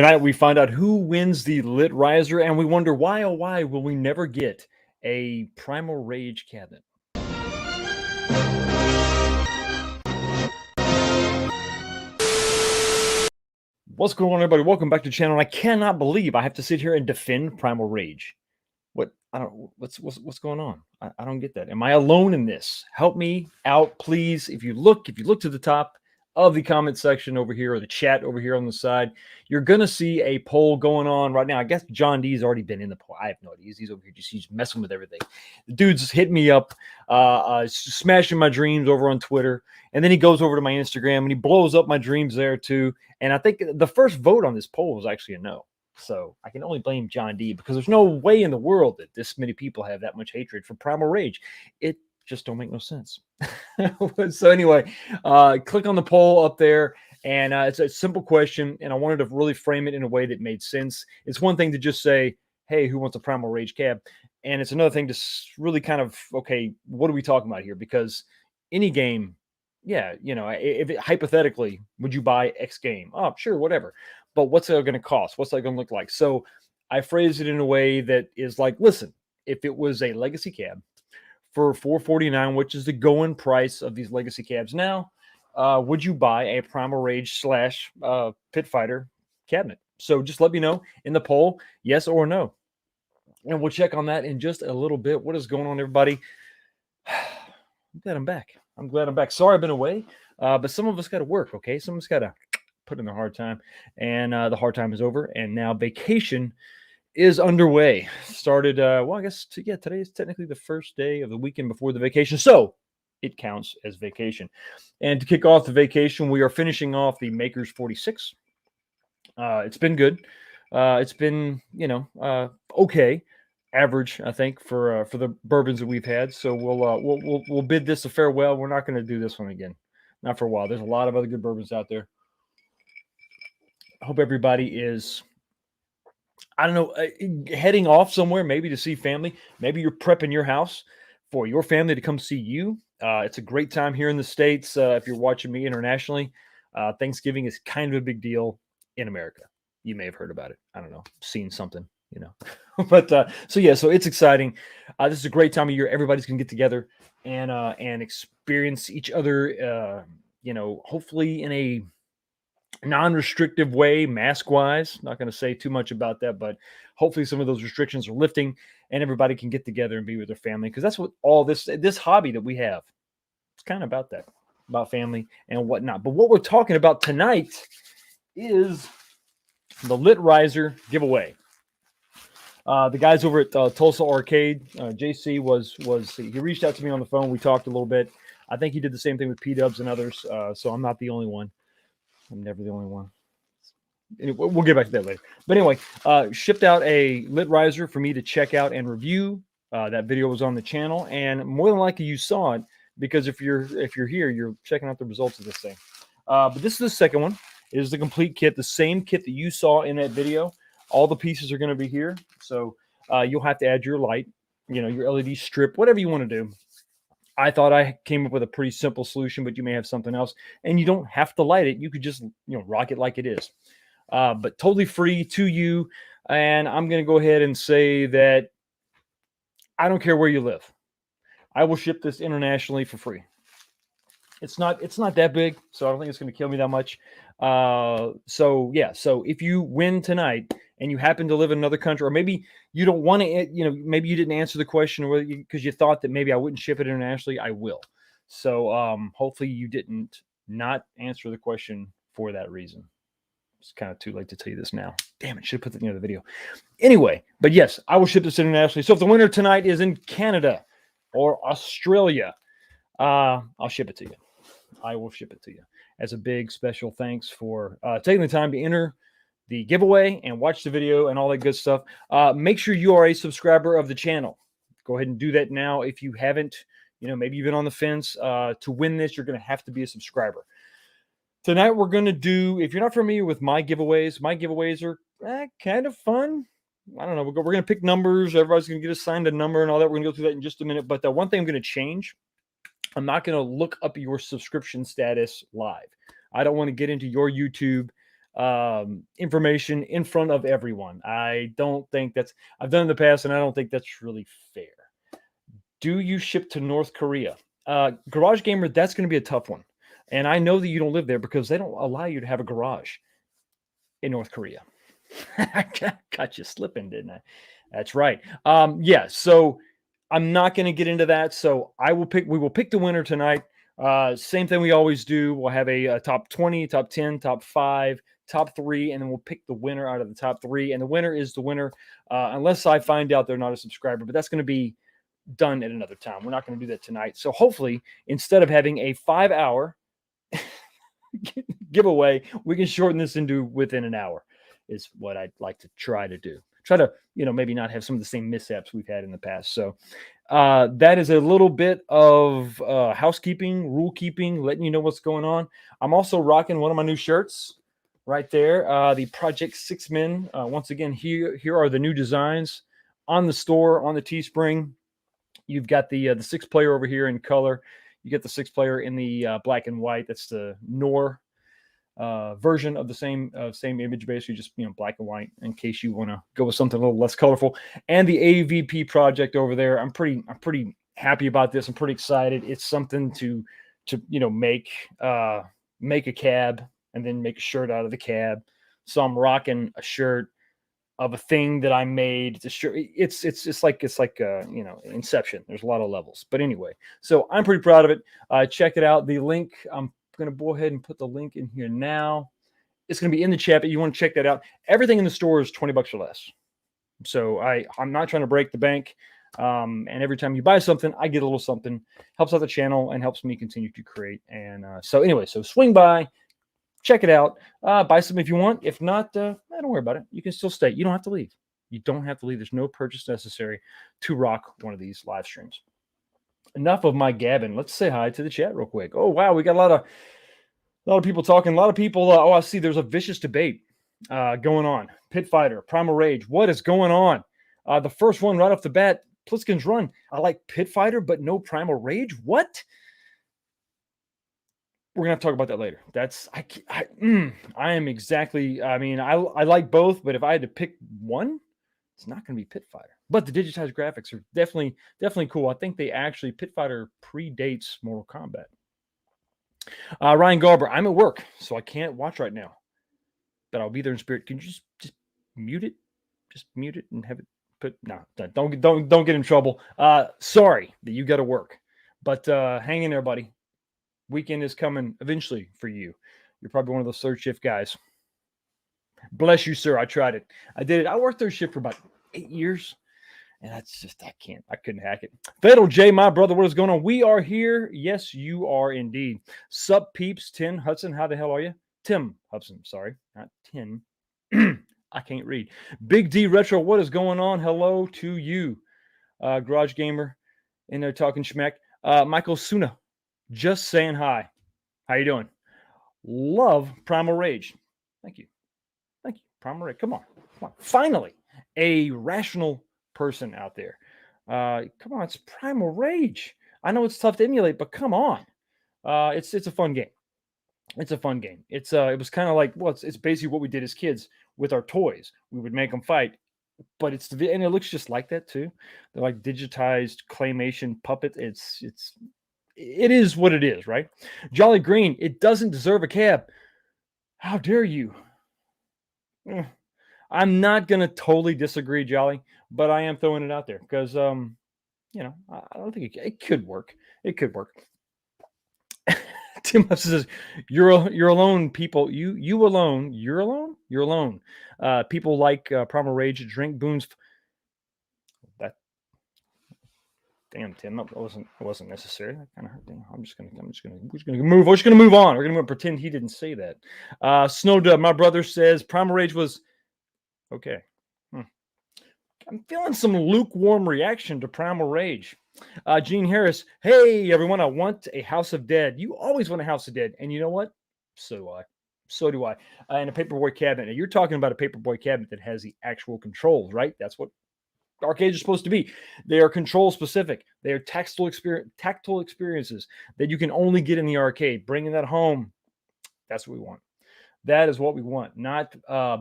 Tonight, we find out who wins the Lit Riser, and we wonder why, oh, why will we never get a Primal Rage cabinet? What's going on, everybody? Welcome back to the channel. I cannot believe I have to sit here and defend Primal Rage. What's going on? I don't get that. Am I alone in this? Help me out, please. If you look to the top of the comment section over here, or the chat over here on the side, you're gonna see a poll going on right now. I guess John D's already been in the poll. I have no idea. He's over here he's messing with everything. The dude's hit me up, smashing my dreams over on Twitter, and then he goes over to my Instagram and he blows up my dreams there too. And I think the first vote on this poll was actually a no. So I can only blame John D, because there's no way in the world that this many people have that much hatred for Primal Rage. It just don't make no sense. So anyway, click on the poll up there, and it's a simple question, and I wanted to really frame it in a way that made sense. It's one thing to just say, hey, who wants a Primal Rage cab? And it's another thing to really kind of, okay, what are we talking about here? Because any game, yeah, hypothetically, would you buy X game? Oh, sure, whatever. But what's it going to cost? What's that going to look like? So I phrased it in a way that is like, listen, if it was a legacy cab for $449, which is the going price of these legacy cabs now, would you buy a Primal Rage / Pit Fighter cabinet? So just let me know in the poll, yes or no. And we'll check on that in just a little bit. What is going on, everybody? I'm glad I'm back. Sorry I've been away, but some of us got to work, okay? Some of us got to put in the hard time, and the hard time is over, and now vacation is underway. Started, well, I guess, today is technically the first day of the weekend before the vacation, so it counts as vacation. And to kick off the vacation, we are finishing off the Makers 46. It's been good. It's been, okay, average, I think, for the bourbons that we've had. So we'll bid this a farewell. We're not going to do this one again, not for a while. There's a lot of other good bourbons out there. I hope everybody is, I don't know, heading off somewhere, maybe to see family. Maybe you're prepping your house for your family to come see you. It's a great time here in the States. If you're watching me internationally, Thanksgiving is kind of a big deal in America. You may have heard about it. I don't know, seen something, but so it's exciting. This is a great time of year. Everybody's gonna get together and experience each other, hopefully in a non-restrictive way, mask-wise. Not going to say too much about that, but hopefully some of those restrictions are lifting and everybody can get together and be with their family, because that's what all this hobby that we have, it's kind of about that, about family and whatnot. But what we're talking about tonight is the Lit Riser giveaway. The guys over at Tulsa Arcade, JC he reached out to me on the phone. We talked a little bit. I think he did the same thing with P-Dubs and others, so I'm not the only one. I'm never the only one. Anyway, we'll get back to that later. But anyway, shipped out a Lit Riser for me to check out and review. That video was on the channel, and more than likely you saw it, because if you're here, you're checking out the results of this thing. But this is the second one. It is the complete kit, the same kit that you saw in that video. All the pieces are going to be here. So you'll have to add your light, your LED strip, whatever you want to do. I thought I came up with a pretty simple solution, but you may have something else, and you don't have to light it. You could just, rock it like it is, but totally free to you. And I'm going to go ahead and say that I don't care where you live. I will ship this internationally for free. It's not that big, so I don't think it's going to kill me that much. So if you win tonight and you happen to live in another country, or maybe you don't want to, maybe you didn't answer the question because you thought that maybe I wouldn't ship it internationally, I will. So hopefully you didn't not answer the question for that reason. It's kind of too late to tell you this now. Damn it, should have put that in the other video. Anyway, but yes, I will ship this internationally. So if the winner tonight is in Canada or Australia, I'll ship it to you. I will ship it to you as a big special thanks for taking the time to enter the giveaway and watch the video and all that good stuff. Make sure you are a subscriber of the channel. Go ahead and do that now. If you haven't, maybe you've been on the fence. To win this, you're going to have to be a subscriber. Tonight, we're going to do, if you're not familiar with my giveaways are kind of fun. I don't know. We're going to pick numbers. Everybody's going to get assigned a number and all that. We're going to go through that in just a minute. But the one thing I'm going to change, I'm not going to look up your subscription status live. I don't want to get into your YouTube information in front of everyone. I don't think that's, I've done in the past, and I don't think that's really fair. Do you ship to North Korea? Garage Gamer, that's going to be a tough one. And I know that you don't live there because they don't allow you to have a garage in North Korea. I got you slipping, didn't I? That's right. Yeah, so I'm not going to get into that. So we will pick the winner tonight. Same thing we always do. We'll have a top 20, top 10, top 5, top 3, and then we'll pick the winner out of the top 3. And the winner is the winner, unless I find out they're not a subscriber. But that's going to be done at another time. We're not going to do that tonight. So hopefully, instead of having a 5-hour giveaway, we can shorten this into within an hour, is what I'd like to try to do. Try to, maybe not have some of the same mishaps we've had in the past. So that is a little bit of housekeeping, rule keeping, letting you know what's going on. I'm also rocking one of my new shirts right there, the Project 6 Men. Once again, here are the new designs on the store, on the Teespring. You've got the 6-player over here in color. You get the 6-player in the black and white. That's the Nor version of the same image, basically just black and white, in case you want to go with something a little less colorful. And the AVP project over there, I'm pretty happy about this. I'm pretty excited. It's something to make a cab and then make a shirt out of the cab. So I'm rocking a shirt of a thing that I made. It's like Inception. There's a lot of levels, but anyway, so I'm pretty proud of it. Check it out. The link, I'm going to go ahead and put the link in here now. It's going to be in the chat, but you want to check that out. Everything in the store is $20 or less. So I'm not trying to break the bank. And every time you buy something, I get a little something. Helps out the channel and helps me continue to create. And so anyway, so swing by. Check it out. Buy some if you want. If not, don't worry about it. You can still stay. You don't have to leave. You don't have to leave. There's no purchase necessary to rock one of these live streams. Enough of my gabbing. Let's say hi to the chat real quick. Oh, wow. We got a lot of people talking. A lot of people. I see there's a vicious debate going on. Pit Fighter, Primal Rage. What is going on? The first one right off the bat, Pliskin's Run. I like Pit Fighter, but no Primal Rage. What? We're gonna have to talk about that later. I am exactly. I mean, I like both, but if I had to pick one, it's not gonna be Pit Fighter. But the digitized graphics are definitely cool. I think Pit Fighter predates Mortal Kombat. Ryan Garber, I'm at work, so I can't watch right now, but I'll be there in spirit. Can you just mute it? Just mute it and have it put. No, don't get in trouble. Sorry that you got to work, but hang in there, buddy. Weekend is coming eventually for you. You're probably one of those third shift guys. Bless you, sir. I tried it. I did it. I worked third shift for about 8 years. And that's just, I couldn't hack it. Fatal J, my brother, what is going on? We are here. Yes, you are indeed. Sup, peeps. Tim Hudson, how the hell are you? Tim Hudson, sorry, not Tim. I can't read. Big D Retro, what is going on? Hello to you. Garage Gamer in there talking schmack. Michael Suna, just saying hi. How you doing? Love Primal Rage. Thank you. Primal Rage. Come on. Finally, a rational person out there. Come on, it's Primal Rage. I know it's tough to emulate, but come on. It's a fun game. It was kind of like, it's basically what we did as kids with our toys. We would make them fight, but and it looks just like that too. They're like digitized claymation puppet. It is what it is, right? Jolly Green, it doesn't deserve a cab. How dare you? I'm not going to totally disagree, Jolly, but I am throwing it out there because, I don't think it could work. It could work. Tim says, "You're alone, people. You alone. You're alone. You're alone. People like Primal Rage drink Boone's." That damn Tim, that wasn't necessary. That kind of hurt. We're just gonna move. We're just gonna move on. We're gonna pretend he didn't say that. Snow Dub, my brother says Primal Rage was okay. I'm feeling some lukewarm reaction to Primal Rage. Gene Harris, hey everyone, I want a House of Dead. You always want a House of Dead, and you know what? So do I. And a Paperboy cabinet. Now, you're talking about a Paperboy cabinet that has the actual controls, right? That's what arcades are supposed to be. They are control specific. They are tactile experiences that you can only get in the arcade. Bringing that home, that's what we want. That is what we want, not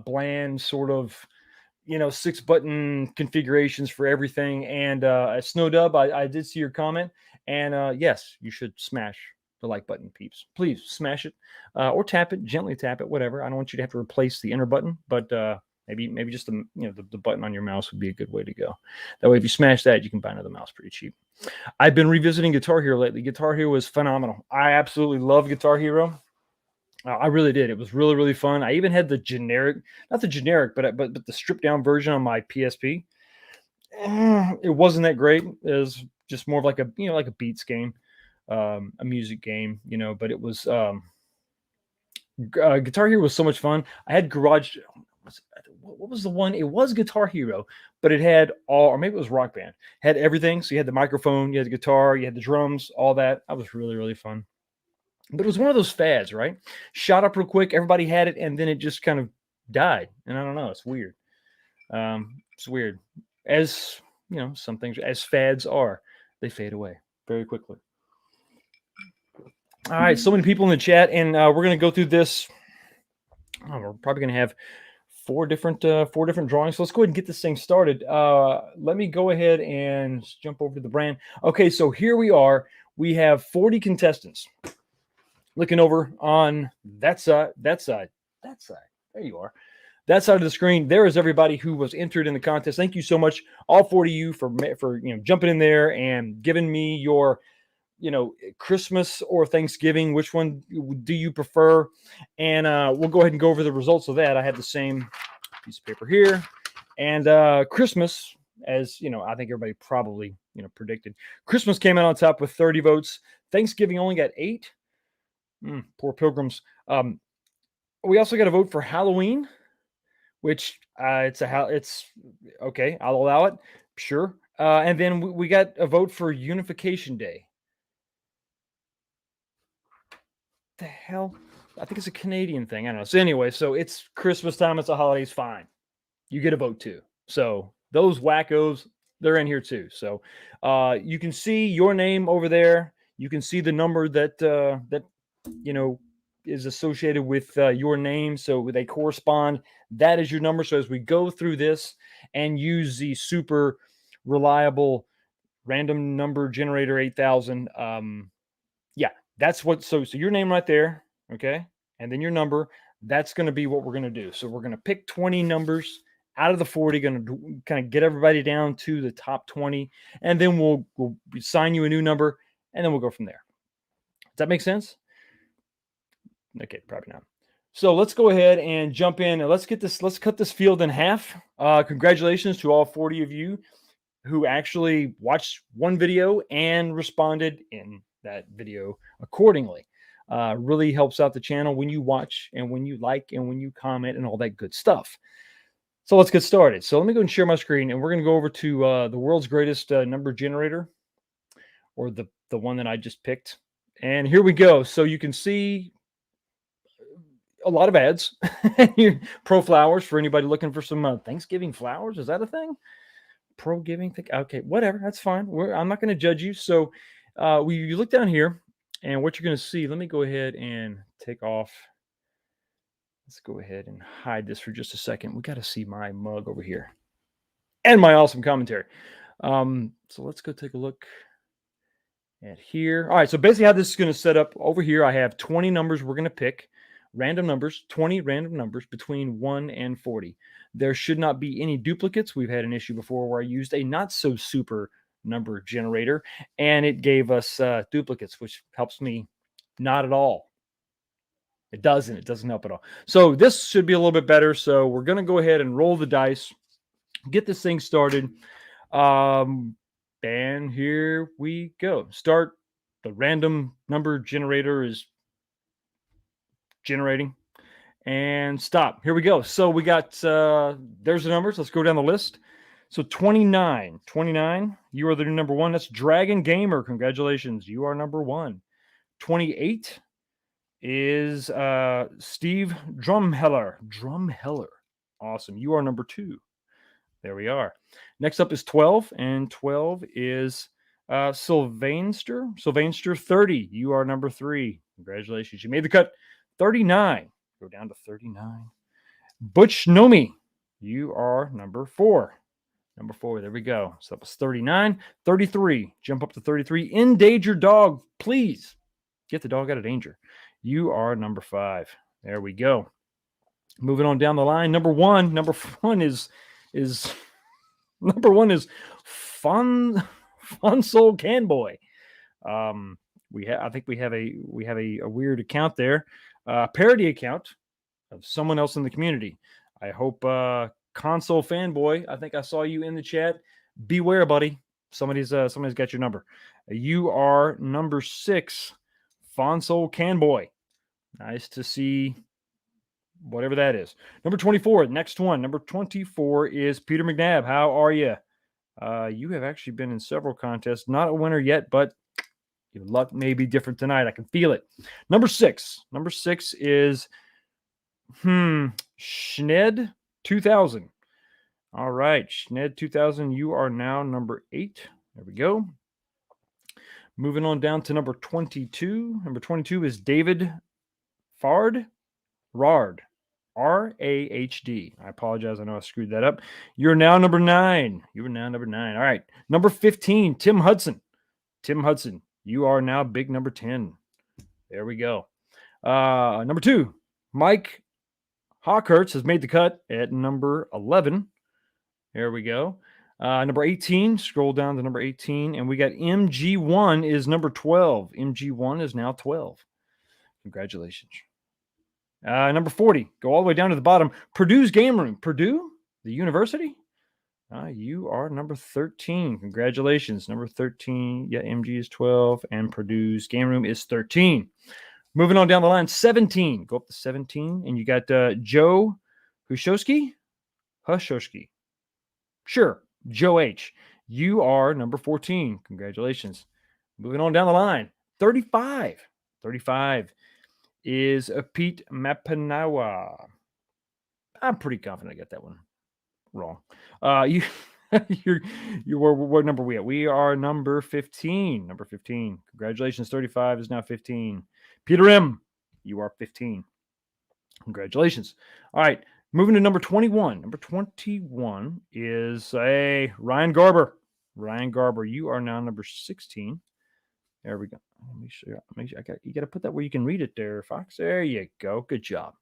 bland sort of, 6-button configurations for everything. And a Snow Dub, I did see your comment, and yes, you should smash the like button, peeps. Please smash it, or tap it, gently tap it, whatever. I don't want you to have to replace the enter button, but maybe just the button on your mouse would be a good way to go. That way, if you smash that, you can buy another mouse pretty cheap. I've been revisiting Guitar Hero lately. Guitar Hero is phenomenal. I absolutely love Guitar Hero. I really did. It was really, really fun. I even had the generic, not the generic, but the stripped down version on my PSP. It wasn't that great. It was just more of like a beats game, a music game, But it was Guitar Hero was so much fun. I had Garage. What was the one? It was Guitar Hero, but it had all, or maybe it was Rock Band. Had everything. So you had the microphone, you had the guitar, you had the drums, all that. That was really, really fun. But it was one of those fads, right? Shot up real quick, everybody had it, and then it just kind of died. And I don't know, it's weird. It's weird. As some things, as fads are, they fade away very quickly. All right, so many people in the chat, and we're going to go through this. We're probably going to have four different drawings. So let's go ahead and get this thing started. Let me go ahead and jump over to the brand. Okay, so here we are. We have 40 contestants. Looking over on that side. There you are. That side of the screen, there is everybody who was entered in the contest. Thank you so much, all 40 of you, for jumping in there and giving me your Christmas or Thanksgiving. Which one do you prefer? And we'll go ahead and go over the results of that. I have the same piece of paper here, and Christmas, as I think everybody probably predicted, Christmas came out on top with 30 votes. Thanksgiving only got 8. Poor pilgrims. We also got a vote for Halloween, which it's okay. I'll allow it. Sure. And then we got a vote for Unification Day. The hell? I think it's a Canadian thing. I don't know. So anyway, so it's Christmas time. It's a holiday. It's fine. You get a vote too. So those wackos, they're in here too. So you can see your name over there. You can see the number that is associated with your name, so they correspond. That is your number. So as we go through this and use the super reliable random number generator 8000, that's what. So your name right there, okay, and then your number. That's going to be what we're going to do. So we're going to pick 20 numbers out of the 40, going to kind of get everybody down to the top 20, and then we'll assign you a new number, and then we'll go from there. Does that make sense? Okay, probably not. So let's go ahead and jump in, and let's cut this field in half. Congratulations to all 40 of you who actually watched one video and responded in that video accordingly. Really helps out the channel when you watch and when you like and when you comment and all that good stuff. So let's get started. So let me go and share my screen, and we're going to go over to the world's greatest number generator, or the one that I just picked. And here we go. So you can see a lot of ads. Pro flowers for anybody looking for some Thanksgiving flowers. Is that a thing? Pro giving? Okay, whatever. That's fine. I'm not going to judge you. So you look down here, and what you're going to see, let me go ahead and take off. Let's go ahead and hide this for just a second. We got to see my mug over here and my awesome commentary. So let's go take a look at here. All right, so basically how this is going to set up over here, I have 20 numbers we're going to pick. Random numbers, 20 random numbers between 1 and 40. There should not be any duplicates. We've had an issue before where I used a not so super number generator and it gave us duplicates, which helps me not at all. It doesn't help at all. So this should be a little bit better. So we're going to go ahead and roll the dice, get this thing started. And here we go. Start. The random number generator is generating, and stop. Here we go. So we got there's the numbers. Let's go down the list. So 29, you are the new number 1. That's Dragon Gamer. Congratulations, you are number 1. 28 is Steve Drumheller. Awesome, you are number 2. There we are. Next up is 12, and 12 is Sylvanster 30. You are number 3. Congratulations, you made the cut. 39. Go down to 39. Butch Nomi, you are number 4. Number 4, there we go. So that was 39. 33, jump up to 33. Endangered dog, please get the dog out of danger. You are number 5. There we go. Moving on down the line, number 1 is number 1 is Fun Soul Canboy. I think we have a weird account there, parody account of someone else in the community. I hope Console Fanboy, I think I saw you in the chat. Beware, buddy. Somebody's got your number. You are number 6, Fonsole Canboy. Nice to see whatever that is. Number 24, next one. Number 24 is Peter McNabb. How are you? You have actually been in several contests. Not a winner yet, but your luck may be different tonight. I can feel it. Number 6. Number 6 is Schned 2000. All right, Schned 2000, you are now number 8. There we go. Moving on down to number 22. Number 22 is David Rard. R-A-H-D. I apologize. I know I screwed that up. You're now number 9. You are now number 9. All right. Number 15, Tim Hudson. Tim Hudson, you are now big number 10. There we go. Number 2, Mike Hawkerts has made the cut at number 11. There we go. Number 18, scroll down to number 18, and we got MG1 is number 12. MG1 is now 12. Congratulations. Number 40, go all the way down to the bottom. Purdue's Game Room. Purdue, the university? You are number 13. Congratulations. Number 13. Yeah, MG is 12, and Purdue's Game Room is 13. Moving on down the line, 17. Go up to 17, and you got Joe Hushowski. Sure, Joe H. You are number 14. Congratulations. Moving on down the line, 35. 35 is Pete Mapanawa. I'm pretty confident I got that one wrong. What number are we at? We are number 15. Number 15. Congratulations. 35 is now 15. Peter M., you are 15. Congratulations. All right. Moving to number 21. Number 21 is Ryan Garber. Ryan Garber, you are now number 16. There we go. Make sure you got to put that where you can read it there, Fox. There you go. Good job.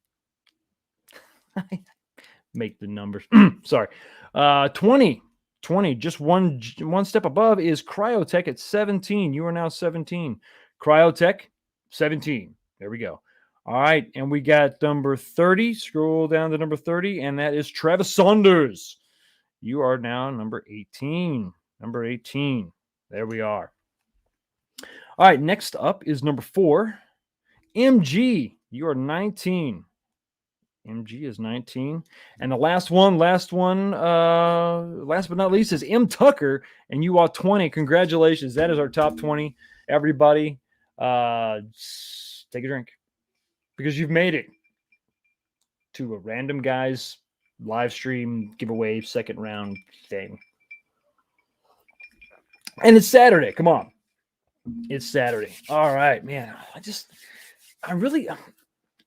Make the numbers. Sorry. 20, just one step above is Cryotech at 17. You are now 17. Cryotech, 17. There we go. All right. And we got number 30. Scroll down to number 30. And that is Travis Saunders. You are now number 18. Number 18. There we are. All right. Next up is number 4. MG. You are 19. MG is 19. And the last but not least is M. Tucker, and you are 20. Congratulations. That is our top 20. Everybody, take a drink because you've made it to a random guy's live stream giveaway second round thing. And it's Saturday. Come on. It's Saturday. All right, man.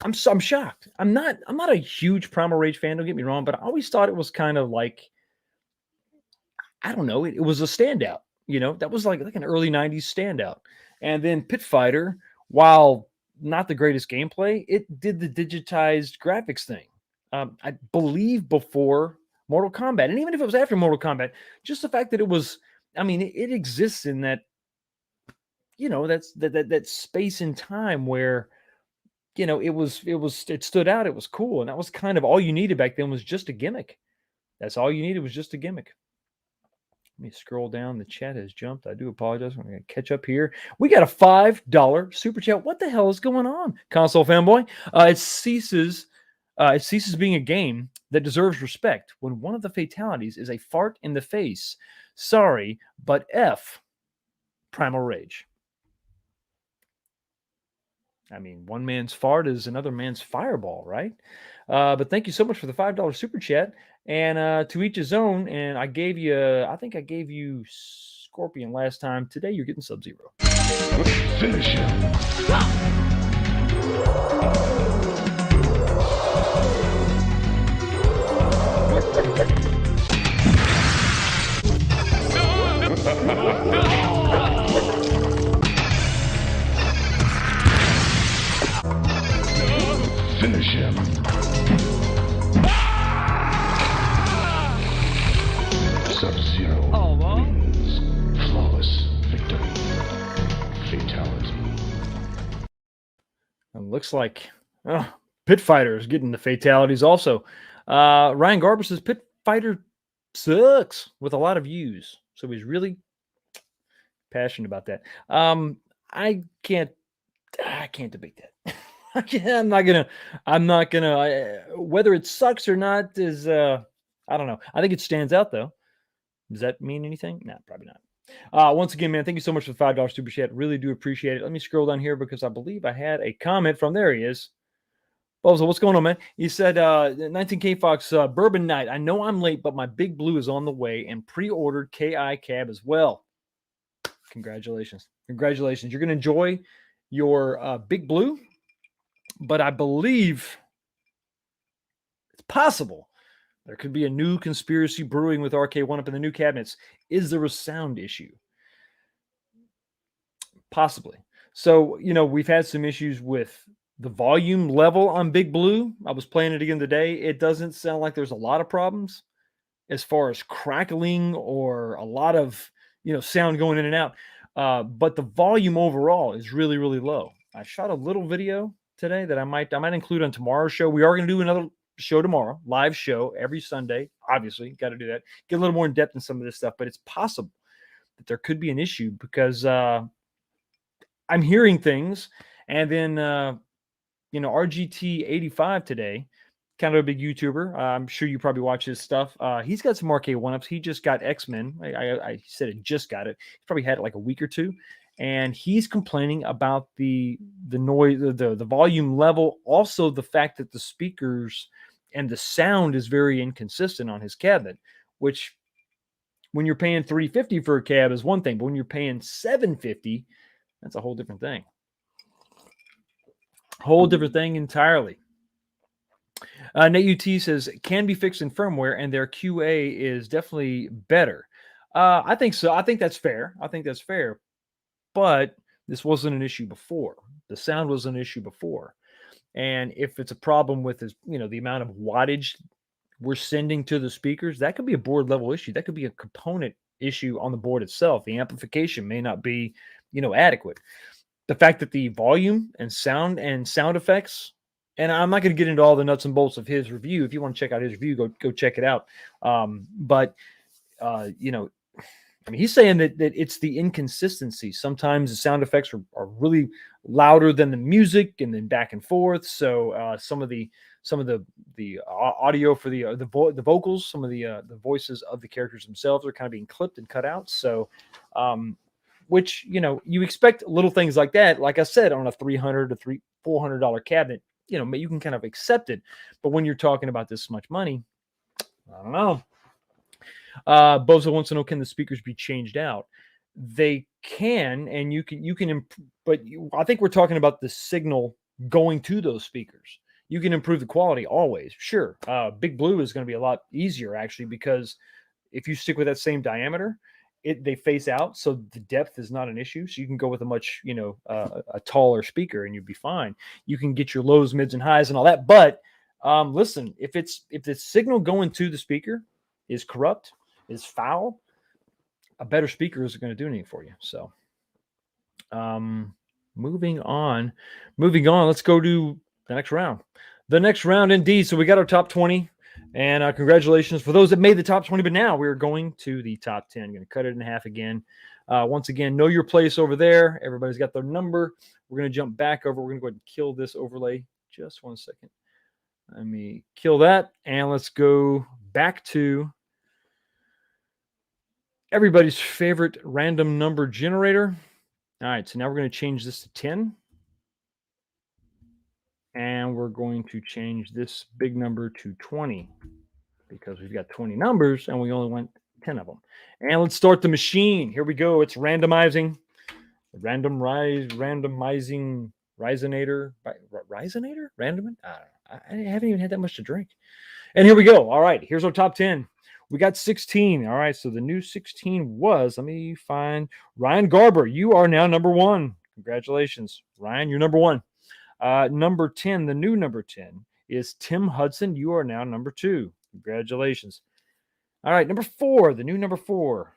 I'm shocked. I'm not a huge Primal Rage fan, don't get me wrong, but I always thought it was kind of like, I don't know, it was a standout. You know, that was like an early 90s standout. And then Pit Fighter, while not the greatest gameplay, it did the digitized graphics thing. I believe before Mortal Kombat. And even if it was after Mortal Kombat, just the fact that it was, I mean, it exists in that, you know, that space and time where, you know, it stood out. It was cool. And that was kind of all you needed back then was just a gimmick. That's all you needed was just a gimmick. Let me scroll down. The chat has jumped. I do apologize. I'm going to catch up here. We got a $5 super chat. What the hell is going on, Console Fanboy? It ceases being a game that deserves respect when one of the fatalities is a fart in the face. Sorry, but F Primal Rage. I mean, one man's fart is another man's fireball, right? But thank you so much for the $5 super chat. And to each his own. And I think I gave you Scorpion last time. Today you're getting Sub-Zero. Finish him. Finish him. Sub-Zero wins. Flawless victory. Fatality. It looks like Pit Fighter is getting the fatalities also. Ryan Garber says Pit Fighter sucks with a lot of views. So he's really passionate about that. I can't debate that. I'm not gonna, whether it sucks or not is, I don't know. I think it stands out though. Does that mean anything? No, probably not. Once again, man, thank you so much for the $5 super chat. Really do appreciate it. Let me scroll down here because I believe I had a comment from, there he is. Bozo, what's going on, man? He said, 19K Fox, Bourbon Night. I know I'm late, but my Big Blue is on the way and pre-ordered KI cab as well. Congratulations. Congratulations. You're going to enjoy your Big Blue, but I believe it's possible there could be a new conspiracy brewing with RK1 up in the new cabinets. Is there a sound issue? Possibly. So, we've had some issues with the volume level on Big Blue. I was playing it again today. It doesn't sound like there's a lot of problems as far as crackling or a lot of, sound going in and out. But the volume overall is really, really low. I shot a little video today that I might include on tomorrow's show. We are going to do another show tomorrow, live show every Sunday. Obviously, got to do that. Get a little more in depth in some of this stuff, but it's possible that there could be an issue because I'm hearing things, and then RGT85 today, kind of a big YouTuber. I'm sure you probably watch his stuff. He's got some RK1-ups. He just got X-Men. I said it just got it. He's probably had it like a week or two. And he's complaining about the noise, the volume level. Also, the fact that the speakers and the sound is very inconsistent on his cabinet, which when you're paying $350 for a cab is one thing, but when you're paying $750, that's a whole different thing. Whole different thing entirely. Nate UT says, can be fixed in firmware, and their QA is definitely better. I think so. I think that's fair. But this wasn't an issue before. The sound was an issue before. And if it's a problem with his, the amount of wattage we're sending to the speakers, that could be a board level issue. That could be a component issue on the board itself. The amplification may not be, adequate. The fact that the volume and sound effects, and I'm not going to get into all the nuts and bolts of his review. If you want to check out his review, go check it out. He's saying that it's the inconsistency. Sometimes the sound effects are really louder than the music, and then back and forth. So some of the audio for the vocals, some of the voices of the characters themselves are kind of being clipped and cut out. So, which you expect little things like that. Like I said, on a $300 to $400 cabinet, you can kind of accept it. But when you're talking about this much money, I don't know. Bozo wants to know, can the speakers be changed out? They can, and you can, but I think we're talking about the signal going to those speakers. You can improve the quality always. Sure. Big Blue is going to be a lot easier actually, because if you stick with that same diameter, they face out. So the depth is not an issue. So you can go with a much, a taller speaker and you'd be fine. You can get your lows, mids, and highs and all that. But listen, if the signal going to the speaker is corrupt, is foul, a better speaker isn't going to do anything for you. So moving on, let's go to the next round indeed. So we got our top 20, and congratulations for those that made the top 20, but now we're going to the top 10. Going to cut it in half again. Once again, know your place over there. Everybody's got their number. We're going to jump back over. We're going to go ahead and kill this overlay. Just 1 second. Let me kill that, and let's go back to everybody's favorite random number generator. All right, so now we're going to change this to 10. And we're going to change this big number to 20 because we've got 20 numbers and we only want 10 of them. And let's start the machine. Here we go. It's randomizing. Randomizing Risonator. Risonator? Randoming? I I haven't even had that much to drink. And here we go. All right, here's our top 10. We got 16. All right, so the new 16 was, let me find Ryan Garber. You are now number 1. Congratulations, Ryan. You're number 1. Number 10, the new number 10 is Tim Hudson. You are now number 2. Congratulations. All right, number 4, the new number 4.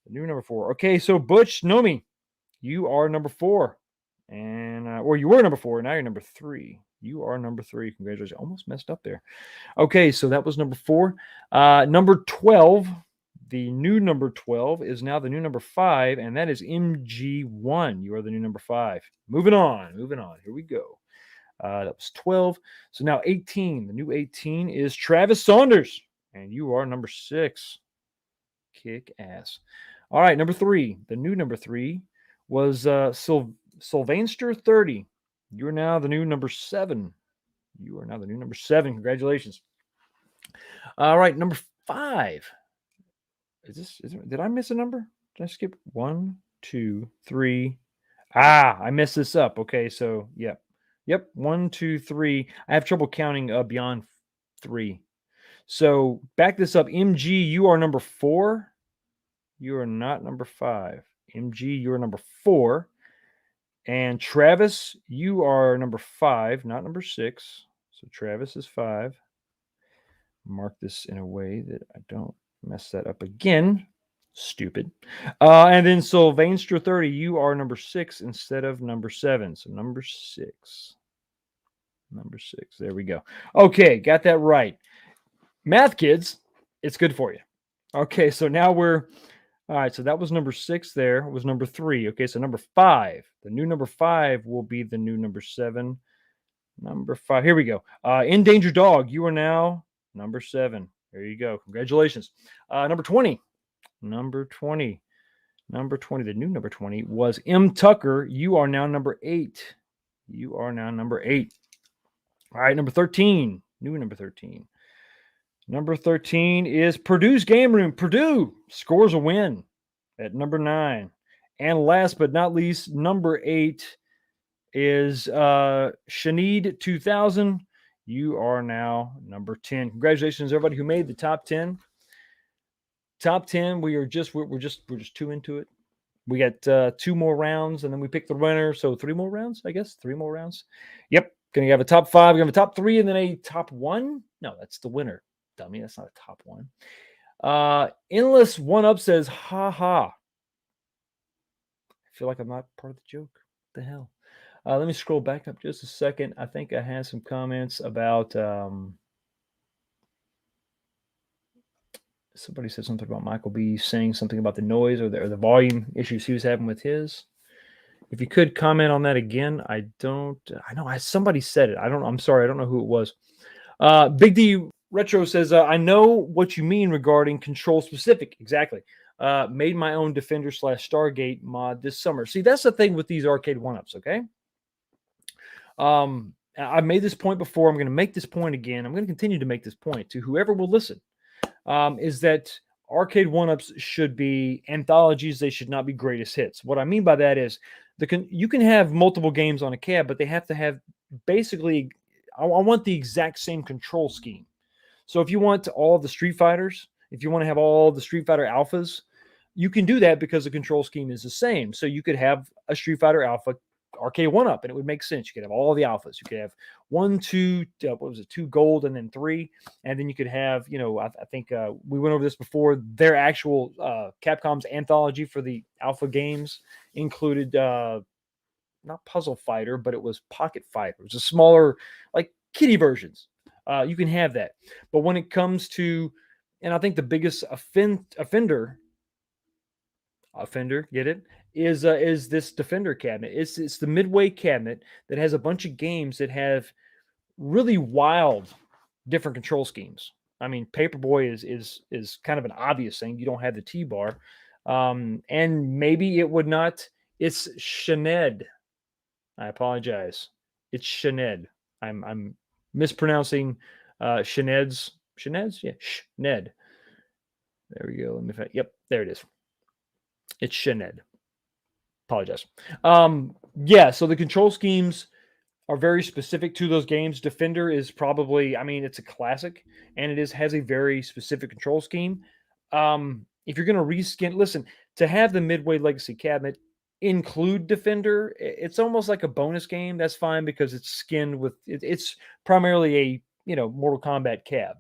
The new number 4. Okay, so Butch Nomi, you are number 4. And, or you were number 4. Now you're number 3. You are number 3. Congratulations. Almost messed up there. Okay, so that was number 4. Number 12, the new number 12 is now the new number 5, and that is MG1. You are the new number 5. Moving on. Here we go. That was 12. So now 18. The new 18 is Travis Saunders, and you are number 6. Kick ass. All right, number 3. The new number 3 was Sylvester 30. You're now the new number 7. You are now the new number 7. Congratulations. All right, number 5. Did I miss a number? Did I skip 1, 2, 3? I messed this up. Okay, so yep. 1, 2, 3. I have trouble counting beyond 3. So back this up. MG, you are number 4. You are not number 5. MG, you are number 4. And Travis, you are number 5, not number 6. So Travis is 5. Mark this in a way that I don't mess that up again. Stupid. And then Sylvester 30, you are number 6 instead of number 7. So number 6. Number 6. There we go. Okay, got that right. Math kids, it's good for you. Okay, so now we're all right. So that was number 6 there. It was number 3. Okay, so number 5. The new number 5 will be the new number 7. Number 5. Here we go. Endangered Dog, you are now number 7. There you go. Congratulations. Number 20. Number 20. Number 20. The new number 20 was M. Tucker. You are now number 8. You are now number 8. All right. Number 13. New number 13. Number 13 is Purdue's Game Room. Purdue scores a win at number 9. And last but not least, number 8 is Shaneed 2000. You are now number 10. Congratulations, everybody who made the top 10. Top 10. We're just 2 into it. We got 2 more rounds, and then we pick the winner. So 3 more rounds, I guess. 3 more rounds. Yep. Gonna have a top 5. We're gonna have a top 3, and then a top 1. No, that's the winner. Dummy. That's not a top 1. Endless One Up says, ha ha. I feel like I'm not part of the joke. What the hell? Let me scroll back up just a second. I think I had some comments about somebody said something about Michael B saying something about the noise or the volume issues he was having with his. If you could comment on that again. I know somebody said it. I'm sorry. I don't know who it was. Big D Retro says, I know what you mean regarding control specific. Exactly. Made my own Defender / Stargate mod this summer. See, that's the thing with these arcade 1-ups, okay? I've made this point before. I'm going to make this point again. I'm going to continue to make this point to whoever will listen, is that arcade 1-ups should be anthologies. They should not be greatest hits. What I mean by that is you can have multiple games on a cab, but they have to have basically, I want the exact same control scheme. So if you want all the Street Fighters, if you want to have all the Street Fighter Alphas, you can do that because the control scheme is the same. So you could have a Street Fighter Alpha arcade 1-up, and it would make sense. You could have all the alphas. You could have 1, 2, 2 gold, and then 3, and then you could have, I think we went over this before. Their actual Capcom's anthology for the alpha games included not Puzzle Fighter, but it was Pocket Fighter. It was a smaller, like kiddie versions. You can have that, but when it comes to, and I think the biggest offender, get it? Is this Defender cabinet. It's the Midway cabinet that has a bunch of games that have really wild different control schemes. I mean, Paperboy is kind of an obvious thing. You don't have the T-bar. And maybe it would not. It's Shaned. I apologize. It's Shaned. I'm mispronouncing Shaned's. Shaned's? Yeah, Shaned. There we go. Yep, there it is. It's Shaned. Apologize. Yeah, so the control schemes are very specific to those games. Defender is probably, I mean, it's a classic, and has a very specific control scheme. If you're going to reskin, listen, to have the Midway Legacy cabinet include Defender, it's almost like a bonus game. That's fine because it's skinned with it's primarily a Mortal Kombat cab.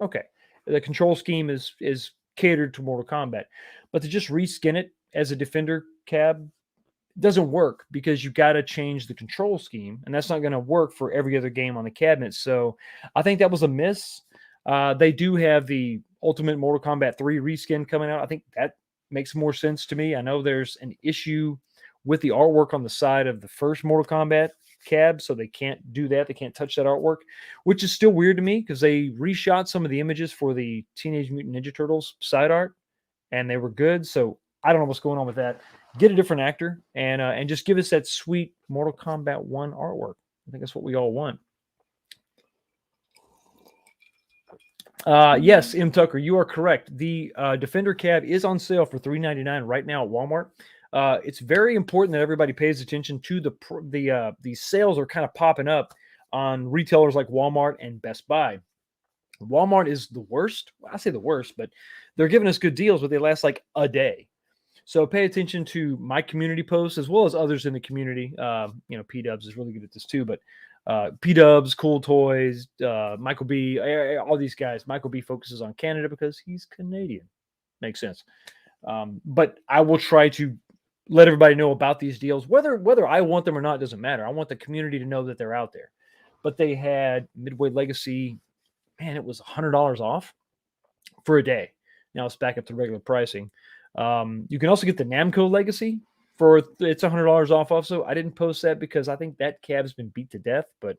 Okay, the control scheme is catered to Mortal Kombat, but to just reskin it as a Defender cab doesn't work because you got to change the control scheme, and that's not going to work for every other game on the cabinet. So I think that was a miss. They do have the Ultimate Mortal Kombat 3 reskin coming out. I think that makes more sense to me. I know there's an issue with the artwork on the side of the first Mortal Kombat cab, so they can't do that. They can't touch that artwork, which is still weird to me because they reshot some of the images for the Teenage Mutant Ninja Turtles side art, and they were good. So I don't know what's going on with that. Get a different actor and just give us that sweet Mortal Kombat 1 artwork. I think that's what we all want. Yes, M. Tucker, you are correct. The Defender cab is on sale for $3.99 right now at Walmart. It's very important that everybody pays attention to the sales are kind of popping up on retailers like Walmart and Best Buy. Walmart is the worst. Well, I say the worst, but they're giving us good deals, but they last like a day. So pay attention to my community posts as well as others in the community. P-Dubs is really good at this too, but P-Dubs, Cool Toys, Michael B, all these guys. Michael B focuses on Canada because he's Canadian. Makes sense. But I will try to let everybody know about these deals. Whether I want them or not doesn't matter. I want the community to know that they're out there. But they had Midway Legacy. Man, it was $100 off for a day. Now it's back up to regular pricing. You can also get the Namco Legacy for it's $100 off. Also, I didn't post that because I think that cab's been beat to death. But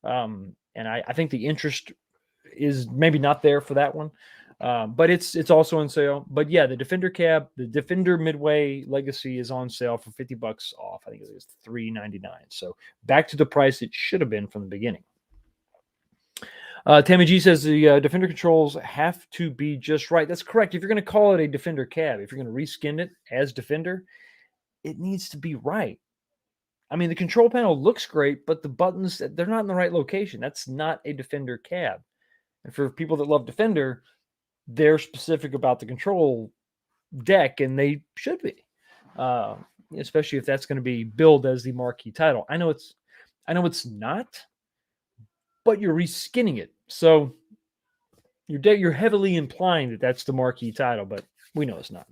and I think the interest is maybe not there for that one. But it's also on sale. But yeah, the Defender cab, the Defender Midway Legacy is on sale for $50 off. I think it was $3.99. So back to the price it should have been from the beginning. Tammy G says the Defender controls have to be just right. That's correct. If you're going to call it a Defender cab, if you're going to reskin it as Defender, it needs to be right. I mean, the control panel looks great, but the buttons, they're not in the right location. That's not a Defender cab. And for people that love Defender, they're specific about the control deck, and they should be, especially if that's going to be billed as the marquee title. I know it's not, but you're reskinning it. So you're heavily implying that that's the marquee title, but we know it's not.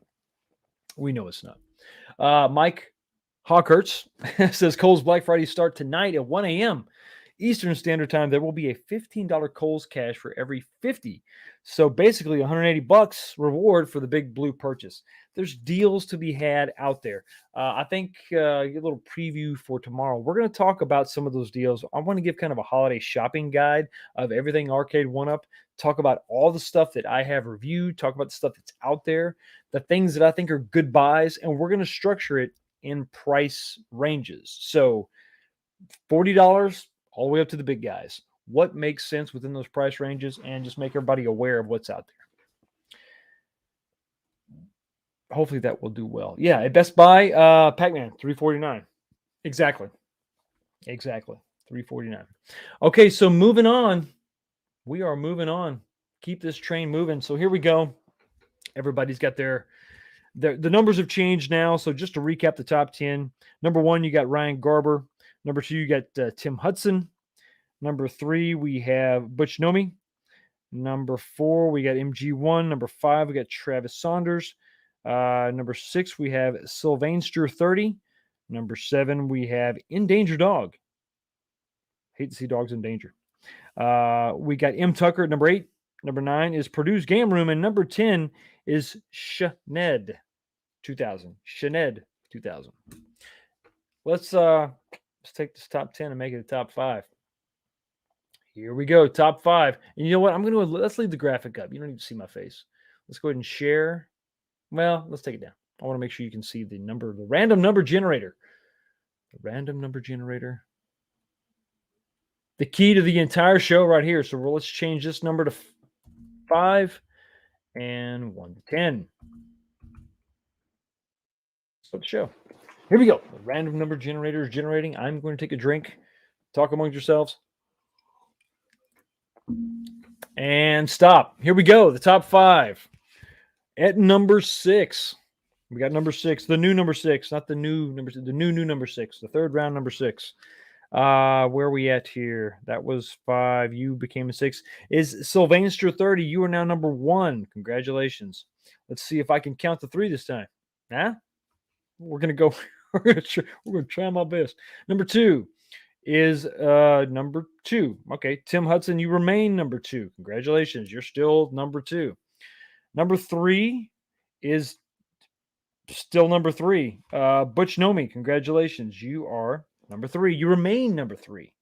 Mike Hawkhurts says Kohl's Black Friday start tonight at 1 a.m. Eastern Standard Time. There will be a $15 Kohl's cash for every 50. So basically $180 reward for the big blue purchase. There's deals to be had out there. I think a little preview for tomorrow. We're going to talk about some of those deals. I want to give kind of a holiday shopping guide of everything Arcade 1-Up. Talk about all the stuff that I have reviewed. Talk about the stuff that's out there. The things that I think are good buys. And we're going to structure it in price ranges. So $40 all the way up to the big guys. What makes sense within those price ranges, and just make everybody aware of what's out there. Hopefully that will do well. Yeah, at Best Buy, Pac-Man, $349. Exactly. $349. Okay, so moving on. We are moving on. Keep this train moving. So here we go. Everybody's got the numbers have changed now. So just to recap the top 10. Number 1, you got Ryan Garber. Number 2, you got Tim Hudson. Number 3, we have Butch Nomi. Number 4, we got MG1. Number 5, we got Travis Saunders. Number 6, we have Sylvanster 30. Number 7, we have In Danger Dog. Hate to see dogs in danger. We got M. Tucker at number 8. Number 9 is Purdue's Game Room. And number 10 is Shaned 2000. Shaned 2000. Let's take this top 10 and make it a top 5. Here we go, top 5. And you know what? Let's leave the graphic up. You don't need to see my face. Let's go ahead and share. Well, let's take it down. I want to make sure you can see the random number generator. The random number generator. The key to the entire show right here. So let's change this number to 5 and 1 to 10. So the show. Here we go. The random number generator is generating. I'm going to take a drink Talk amongst yourselves. And stop. Here we go. The top 5. At number 6. We got number 6. The new number 6. Not the new number 6. The new number 6. The third round number 6. Where are we at here? That was 5. You became a 6. Is Sylvester 30? You are now number 1. Congratulations. Let's see if I can count to 3 this time. Huh? We're gonna go. We're gonna try my best. Number 2 is number 2. Okay, Tim Hudson, you remain number 2. Congratulations, you're still number 2. Number 3 is still number 3. Butch Nomi, congratulations, you are number 3. You remain number 3.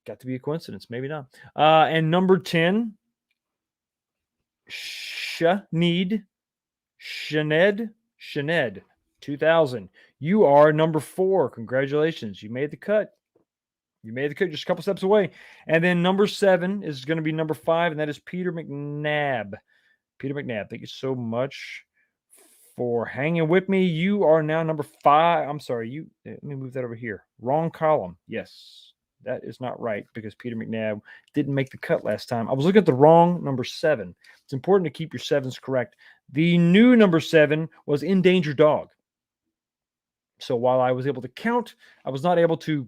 Got to be a coincidence, maybe not. And number 10, Shaned 2000. You are number 4. Congratulations. You made the cut. You made the cut, just a couple steps away. And then number 7 is going to be number 5, and that is Peter McNabb. Peter McNabb, thank you so much for hanging with me. You are now number 5. I'm sorry. Let me move that over here. Wrong column. Yes, that is not right because Peter McNabb didn't make the cut last time. I was looking at the wrong number 7. It's important to keep your 7s correct. The new number 7 was Endangered Dog. So while I was able to count, I was not able to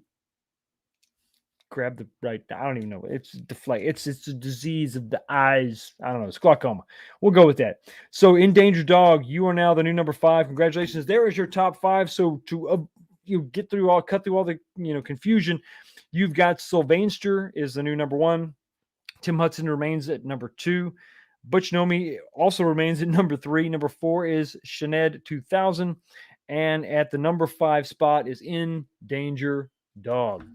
grab the right. I don't even know. It's deflate. It's a disease of the eyes. I don't know. It's glaucoma. We'll go with that. So Endangered Dog, you are now the new number 5. Congratulations. There is your top 5. So to cut through all the confusion, you've got Sylvester is the new number 1. Tim Hudson remains at number 2. Butch Nomi also remains at number 3. Number 4 is Shaned 2000. And at the number 5 spot is Endangered Dog.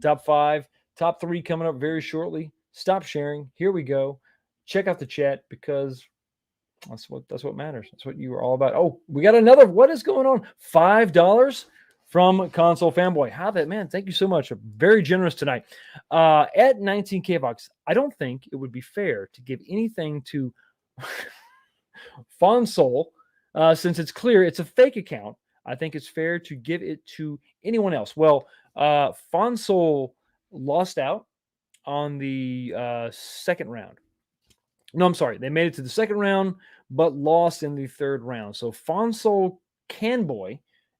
Top 5, top 3 coming up very shortly. Stop sharing. Here we go. Check out the chat because that's what matters. That's what you are all about. Oh, we got another. What is going on? $5 from Console Fanboy. How that, man? Thank you so much. Very generous tonight. At 19K bucks, I don't think it would be fair to give anything to Fonsole. Since it's clear it's a fake account, I think it's fair to give it to anyone else. Well, Fonsole lost out on the second round. No, I'm sorry. They made it to the second round, but lost in the third round. So Fonsole Canboy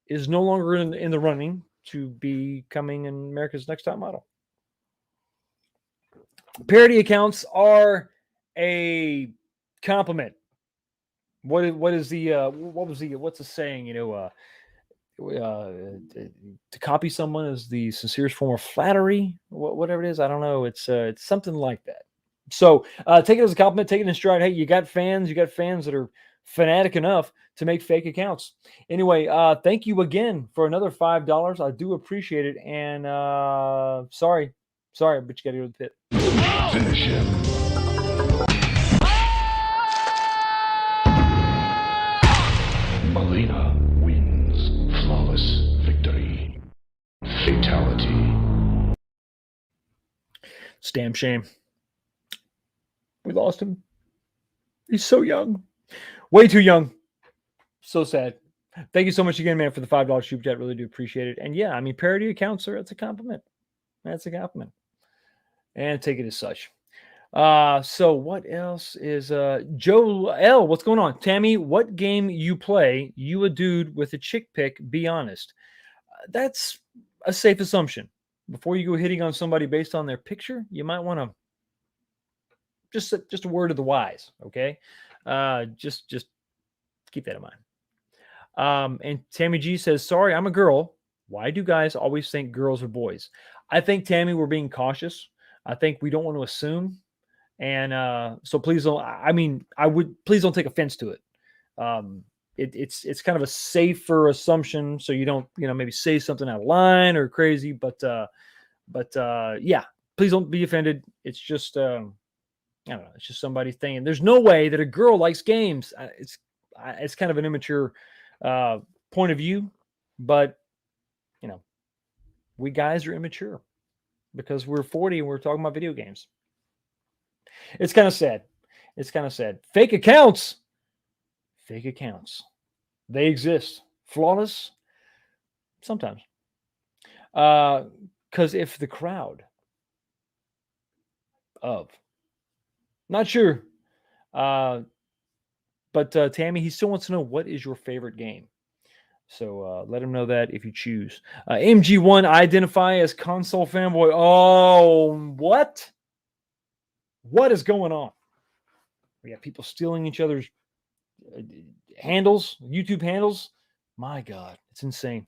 is no longer in the running to be coming in America's Next Top Model. Parody accounts are a compliment. What's the saying? To copy someone is the sincerest form of flattery. Whatever it is, I don't know. It's something like that. So take it as a compliment. Take it in stride. Hey, you got fans. You got fans that are fanatic enough to make fake accounts. Anyway, thank you again for another $5. I do appreciate it. And sorry, but you got to go to the pit. Finish him. Melina wins. Flawless victory. Fatality. It's damn shame. We lost him. He's so young. Way too young. So sad. Thank you so much again, man, for the $5 super chat. Really do appreciate it. And yeah, I mean, parody accounts that's a compliment. That's a compliment. And take it as such. So what else is Joe L? What's going on? Tammy, what game you play? You a dude with a chick pick, be honest. That's a safe assumption. Before you go hitting on somebody based on their picture, you might want to just a word of the wise, okay? Just keep that in mind. And Tammy G says, sorry, I'm a girl. Why do guys always think girls are boys? I think, Tammy, we're being cautious. I think we don't want to assume. And so please don't, please don't take offense to it. It's kind of a safer assumption. So you don't, maybe say something out of line or crazy, but yeah, please don't be offended. It's just, I don't know. It's just somebody thinking there's no way that a girl likes games. It's kind of an immature point of view, but we guys are immature because we're 40 and we're talking about video games. It's kind of sad. Fake accounts. They exist. Flawless. Sometimes. Because if the crowd of, not sure, uh, but Tammy, he still wants to know what is your favorite game. So let him know that if you choose. MG1, identify as console fanboy. Oh, what? What is going on? We got people stealing each other's handles, YouTube handles. My God, it's insane.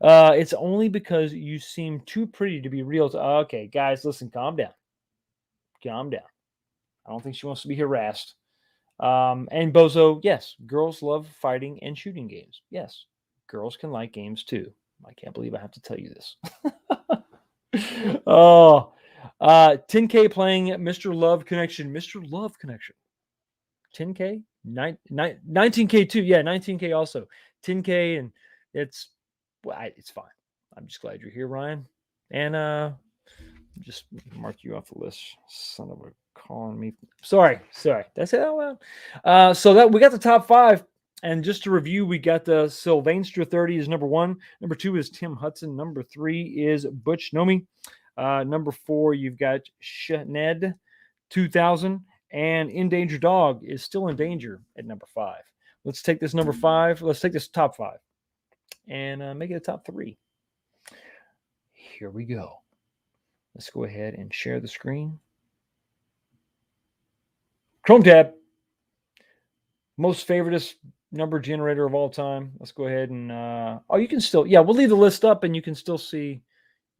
It's only because you seem too pretty to be real. Okay, guys, listen, calm down. Calm down. I don't think she wants to be harassed. And Bozo, yes, girls love fighting and shooting games. Yes, girls can like games too. I can't believe I have to tell you this. Oh, 10K playing Mr. Love Connection. Mr. Love Connection. 10K? 19K too. Yeah, 19K also. 10K, and it's it's fine. I'm just glad you're here, Ryan. And just mark you off the list. Son of a calling me. Sorry. That's it. Oh well. So that we got the top 5. And just to review, we got the Sylvanstra 30 is number 1. Number 2 is Tim Hudson. Number 3 is Butch Nomi. Number 4, you've got Shaned 2000. And Endangered Dog is still in danger at number 5. Let's take this number 5. Let's take this top 5 and make it a top 3. Here we go. Let's go ahead and share the screen. Chrome tab. Most favoritist number generator of all time. Let's go ahead and you can still, yeah, we'll leave the list up and you can still see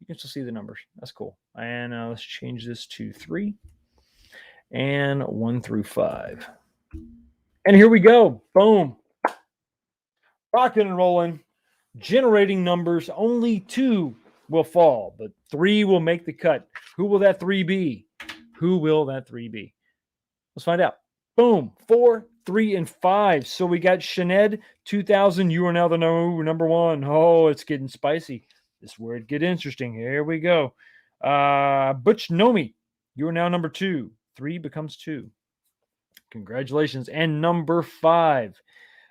the numbers. That's cool. And let's change this to 3 and 1 through 5. And here we go. Boom. Rocking and rolling. Generating numbers. Only 2 will fall, but 3 will make the cut. Who will that 3 be? Who will that 3 be? Let's find out. Boom. 4, 3, and 5. So we got Shaned 2000. You are now the number 1. Oh, it's getting spicy. This is where it gets interesting. Here we go. Butch Nomi. You are now number 2. 3 becomes 2. Congratulations. And number 5.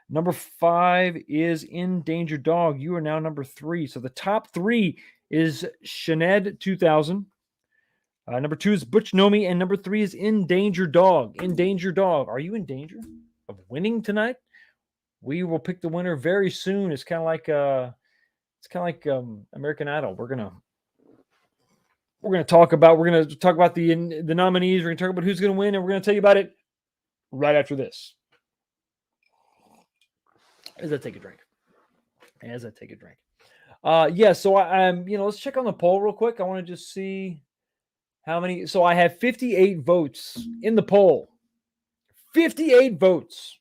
Number 5 is Endangered Dog. You are now number 3. So the top 3 is Shaned 2000. Number 2 is Butch Nomi, and number 3 is Endangered Dog. Endangered Dog. Are you in danger of winning tonight? We will pick the winner very soon. It's kind of like American Idol. We're gonna talk about the nominees. We're gonna talk about who's gonna win, and we're gonna tell you about it right after this. As I take a drink. Yeah. So I'm. Let's check on the poll real quick. I want to just see how many. So I have 58 votes in the poll. 58 votes.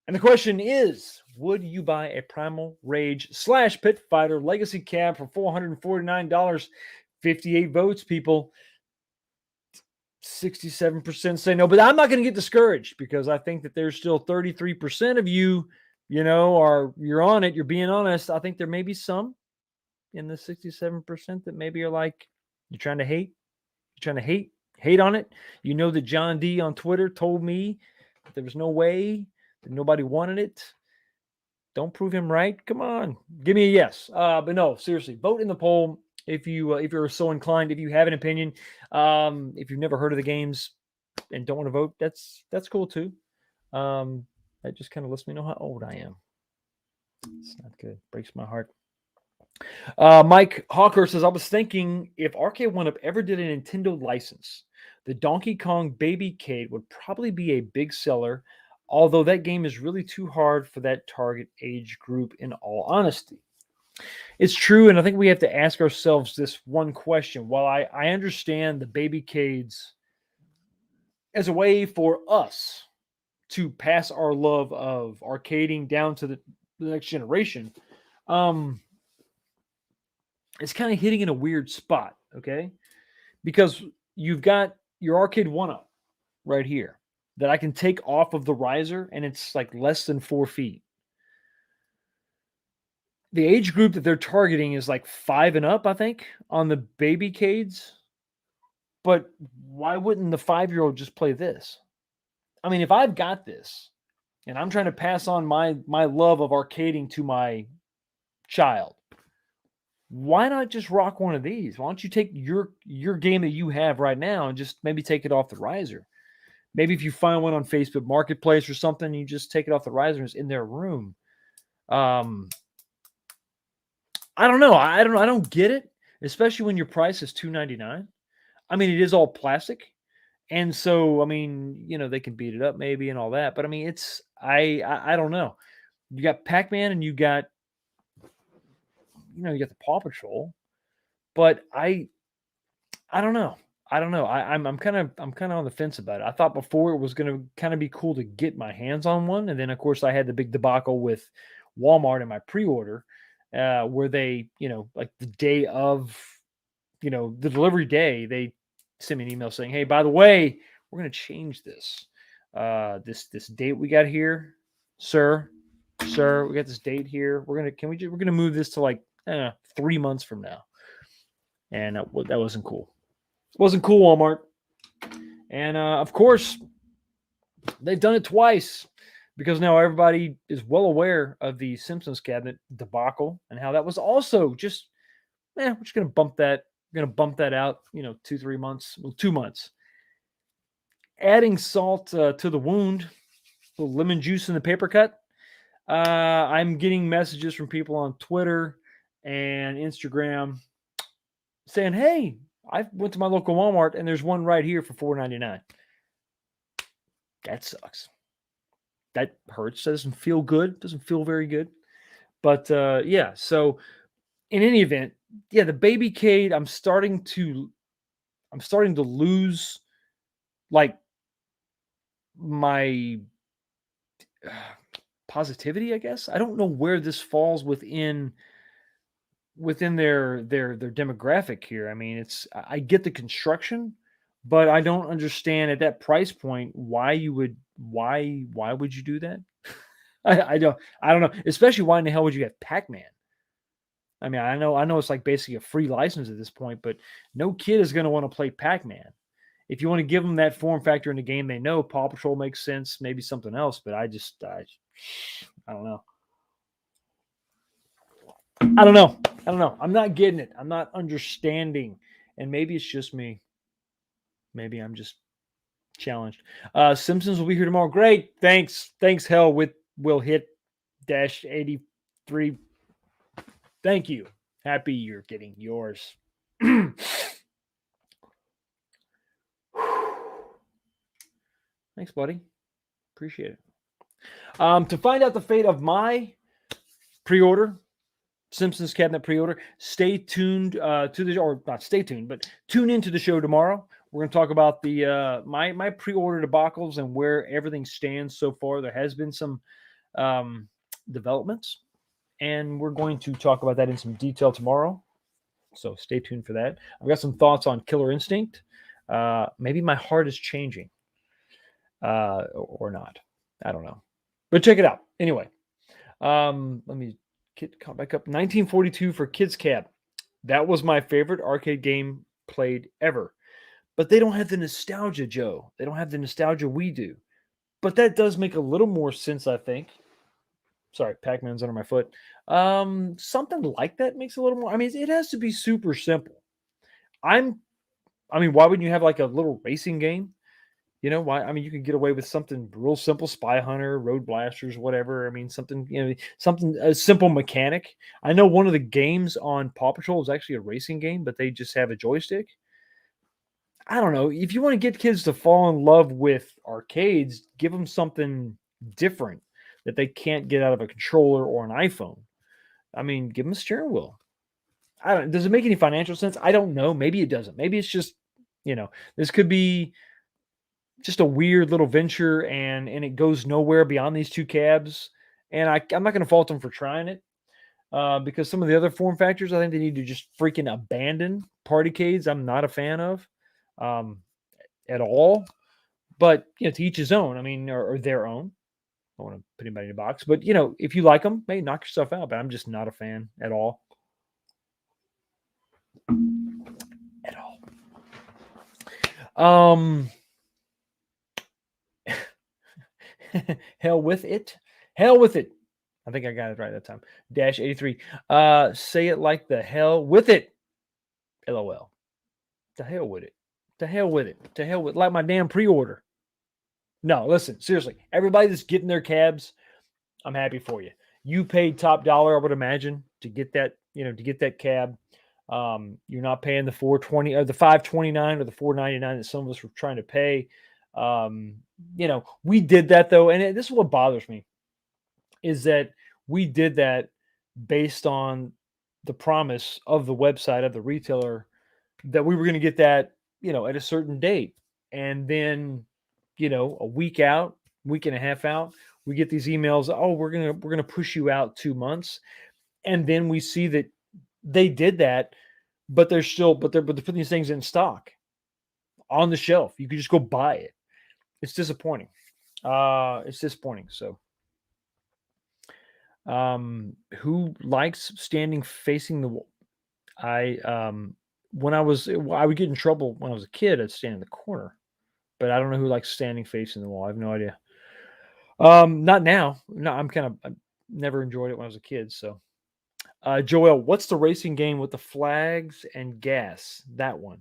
And the question is, would you buy a Primal Rage / Pit Fighter Legacy Cab for $449? 58 votes, people. 67% say no. But I'm not going to get discouraged because I think that there's still 33% of you, you're on it. You're being honest. I think there may be some in the 67% that maybe are like, you're trying to hate. Hate on it. You know that John D on Twitter told me that there was no way that nobody wanted it. Don't prove him right. Come on, give me a yes. But no, seriously, vote in the poll if you're so inclined. If you have an opinion, if you've never heard of the games and don't want to vote, that's cool too. That just kind of lets me know how old I am. It's not good. Breaks my heart. Mike Hawker says, I was thinking if Arcade1Up ever did a Nintendo license, the Donkey Kong Babycade would probably be a big seller, although that game is really too hard for that target age group, in all honesty. It's true, and I think we have to ask ourselves this one question. While I understand the Babycades as a way for us to pass our love of arcading down to the next generation, it's kind of hitting in a weird spot, okay? Because you've got your Arcade1Up right here that I can take off of the riser, and it's like less than 4 feet. The age group that they're targeting is like 5 and up, I think, on the Babycades. But why wouldn't the 5-year-old just play this? I mean, if I've got this and I'm trying to pass on my love of arcading to my child, why not just rock one of these? Why don't you take your game that you have right now and just maybe take it off the riser? Maybe if you find one on Facebook Marketplace or something, you just take it off the riser and it's in their room. Um, I don't know. I don't get it, especially when your price is $299. I mean, it is all plastic. And so, I mean, they can beat it up maybe and all that, but I mean, I don't know. You got Pac-Man and you got the Paw Patrol, but I don't know. I don't know. I'm kind of on the fence about it. I thought before it was going to kind of be cool to get my hands on one, and then of course I had the big debacle with Walmart and my pre-order, where they, like the day of, the delivery day, they sent me an email saying, "Hey, by the way, we're going to change this, this date we got here, sir, we got this date here. We're gonna move this to like 3 months from now," and that wasn't cool. Wasn't cool, Walmart. And of course, they've done it twice because now everybody is well aware of the Simpsons cabinet debacle and how that was also just, we're just going to bump that. We're going to bump that out, 2, 3 months, 2 months. Adding salt to the wound, a little lemon juice in the paper cut. I'm getting messages from people on Twitter and Instagram saying, "Hey, I went to my local Walmart and there's one right here for $4.99. That sucks. That hurts. That doesn't feel good. Doesn't feel very good. But yeah, so in any event, yeah, the baby Cade, I'm starting to lose like my positivity, I guess. I don't know where this falls within their demographic here. I mean, I get the construction, but I don't understand at that price point why would you do that? I don't know. Especially why in the hell would you have Pac-Man? I mean, I know it's like basically a free license at this point, but no kid is going to want to play Pac-Man. If you want to give them that form factor in the game, they know Paw Patrol makes sense, maybe something else, but I don't know. I don't know. I don't know. I'm not getting it. I'm not understanding. And maybe it's just me. Maybe I'm just challenged. Simpsons will be here tomorrow. Great. Thanks. Thanks, Hell with will hit dash 83. Thank you. Happy you're getting yours. Thanks, buddy. Appreciate it. To find out the fate of my pre-order, Simpsons Cabinet pre-order, stay tuned not stay tuned, but tune into the show tomorrow. We're going to talk about the my pre-order debacles and where everything stands so far. There has been some developments, and we're going to talk about that in some detail tomorrow. So stay tuned for that. I've got some thoughts on Killer Instinct. Maybe my heart is changing, or not. I don't know, but check it out anyway. Let me come back up. 1942 for Kids Cab. That was my favorite arcade game played ever. But they don't have the nostalgia, Joe. They don't have the nostalgia we do. But that does make a little more sense, I think. Sorry, Pac-Man's under my foot. Something like that makes a little more. I mean, it has to be super simple. I mean, why wouldn't you have like a little racing game? Why? I mean, you could get away with something real simple, Spy Hunter, Road Blasters, whatever. I mean, something, a simple mechanic. I know one of the games on Paw Patrol is actually a racing game, but they just have a joystick. I don't know. If you want to get kids to fall in love with arcades, give them something different that they can't get out of a controller or an iPhone. I mean, give them a steering wheel. Does it make any financial sense? I don't know. Maybe it doesn't. Maybe it's just, this could be just a weird little venture and it goes nowhere beyond these two cabs. And I'm not going to fault them for trying it, because some of the other form factors, I think they need to just freaking abandon. Partycades, I'm not a fan of at all. But, to each his own. I mean, or their own. I don't want to put anybody in a box. But, if you like them, hey, knock yourself out. But I'm just not a fan at all. At all. Hell with it. Hell with it. I think I got it right that time. Dash 83. Say it like the hell with it. LOL. To hell with it. To hell with it. To hell with like my damn pre-order. No, listen, seriously. Everybody that's getting their cabs, I'm happy for you. You paid top dollar, I would imagine, to get that, to get that cab. You're not paying the 420 or the 529 or the 499 that some of us were trying to pay. We did that though, and this is what bothers me is that we did that based on the promise of the website of the retailer that we were going to get that, at a certain date. And then, a week out, week and a half out, we get these emails, oh, we're going to push you out 2 months. And then we see that they did that, but they're putting these things in stock on the shelf. You can just go buy it. It's disappointing. It's disappointing. So who likes standing facing the wall? When I would get in trouble when I was a kid, I'd stand in the corner, but I don't know who likes standing facing the wall. I have no idea. Not now. No, I never enjoyed it when I was a kid. So, Joel, what's the racing game with the flags and gas? That one.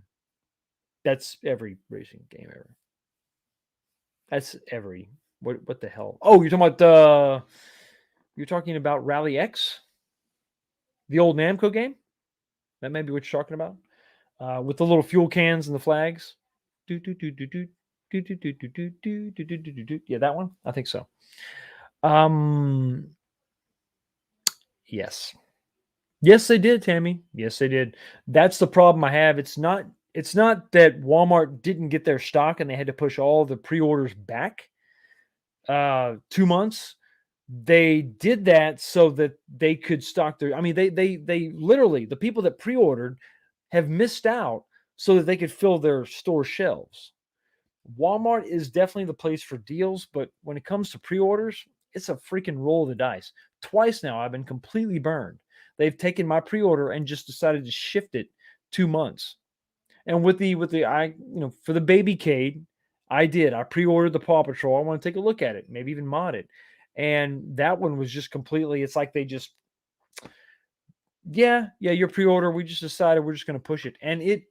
That's every racing game ever. That's every. What the hell? Oh, you're talking about Rally X, the old Namco game. That may be what you're talking about. With the little fuel cans and the flags. Yeah, that one. I think so. Yes. Yes, they did, Tammy. Yes, they did. That's the problem I have. It's not that Walmart didn't get their stock and they had to push all the pre-orders back 2 months. They did that so that they could stock their. I mean, they literally, the people that pre-ordered have missed out so that they could fill their store shelves. Walmart is definitely the place for deals, but when it comes to pre-orders, it's a freaking roll of the dice. Twice now I've been completely burned. They've taken my pre-order and just decided to shift it 2 months. And with the for the baby Cade, I pre-ordered the Paw Patrol. I want to take a look at it, maybe even mod it. And that one was just completely, it's like they just, yeah, your pre-order, we just decided we're just going to push it. And it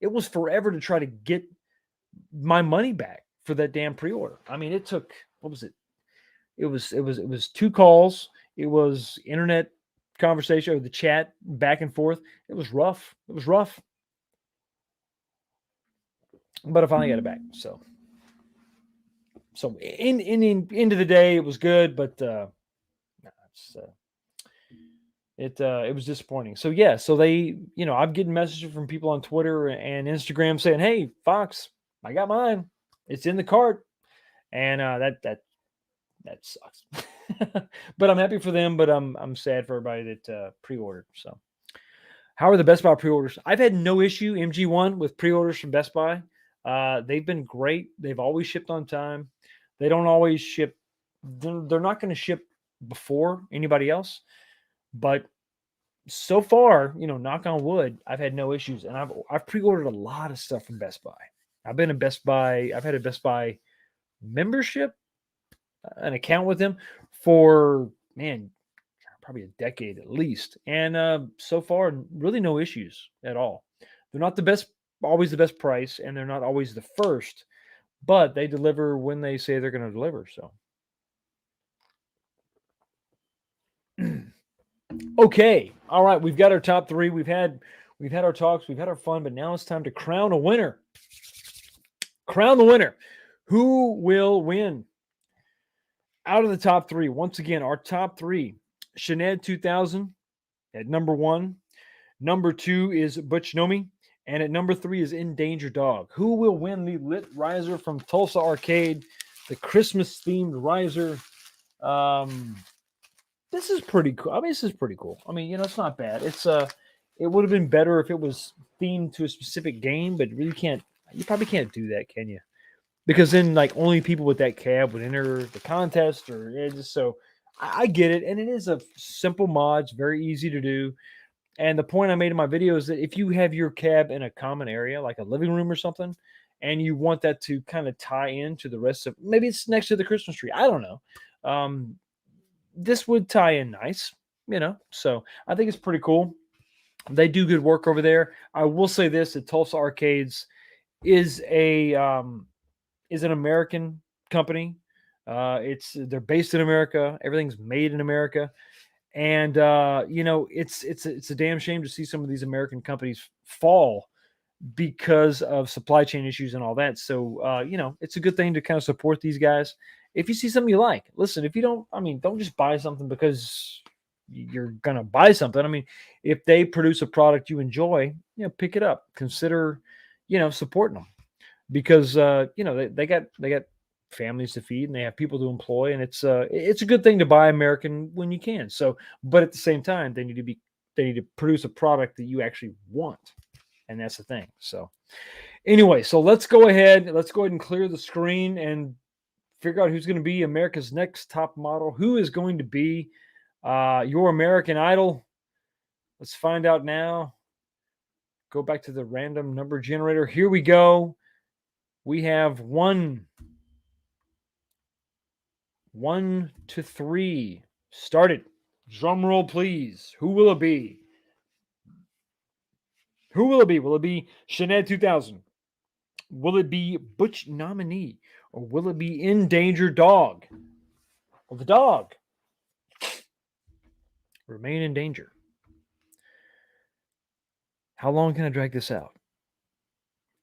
was forever to try to get my money back for that damn pre-order. I mean, it took, what was it? It was 2 calls. It was internet conversation or the chat back and forth. It was rough. But I finally got it back. So in end of the day, it was good, but it was disappointing. So yeah, so they, I'm getting messages from people on Twitter and Instagram saying, "Hey, Fox, I got mine. It's in the cart," and that sucks. But I'm happy for them. But I'm sad for everybody that pre-ordered. So, how are the Best Buy pre-orders? I've had no issue MG1 with pre-orders from Best Buy. They've been great. They've always shipped on time. They don't always ship. They're not going to ship before anybody else. But so far, knock on wood, I've had no issues, and I've pre-ordered a lot of stuff from Best Buy. I've been a Best Buy. I've had a Best Buy membership, an account with them for probably a decade at least, and so far, really no issues at all. They're not always the best price, and they're not always the first, but they deliver when they say they're going to deliver. So. Okay. All right. We've got our top 3. We've had our talks. We've had our fun, but now it's time to crown a winner. Crown the winner. Who will win? Out of the top 3, once again, our top 3, Sinead 2000 at number 1. Number 2 is Butch Nomi. And at number 3 is In Danger Dog. Who will win the Lit Riser from Tulsa Arcade, the Christmas-themed riser? This is pretty cool. I mean, this is pretty cool. I mean, it's not bad. It would have been better if it was themed to a specific game, but you probably can't do that, can you? Because then, like, only people with that cab would enter the contest, so I get it. And it is a simple mod. It's very easy to do. And the point I made in my video is that if you have your cab in a common area, like a living room or something, and you want that to kind of tie into the rest of, maybe it's next to the Christmas tree. I don't know. this would tie in nice, So I think it's pretty cool. They do good work over there. I will say this: the Tulsa Arcades is is an American company. They're based in America. Everything's made in America, and it's a damn shame to see some of these American companies fall because of supply chain issues and all that. So, it's a good thing to kind of support these guys. If you see something you like, listen, if you don't, I mean, don't just buy something because you're going to buy something. I mean, if they produce a product you enjoy, pick it up, consider, supporting them because, they got families to feed and they have people to employ. And it's a good thing to buy American when you can. So, but at the same time, they need to produce a product that you actually want. And that's the thing. So anyway, so let's go ahead and clear the screen and figure out who's going to be America's next top model. Who is going to be your American Idol? Let's find out now. Go back to the random number generator. Here we go. We have 1 to 3. Started. Drum roll, please. Who will it be? Who will it be? Will it be Sinead 2000? Will it be Butch Nominee? Or will it be Endangered Dog? Well, the dog remain in danger. How long can I drag this out?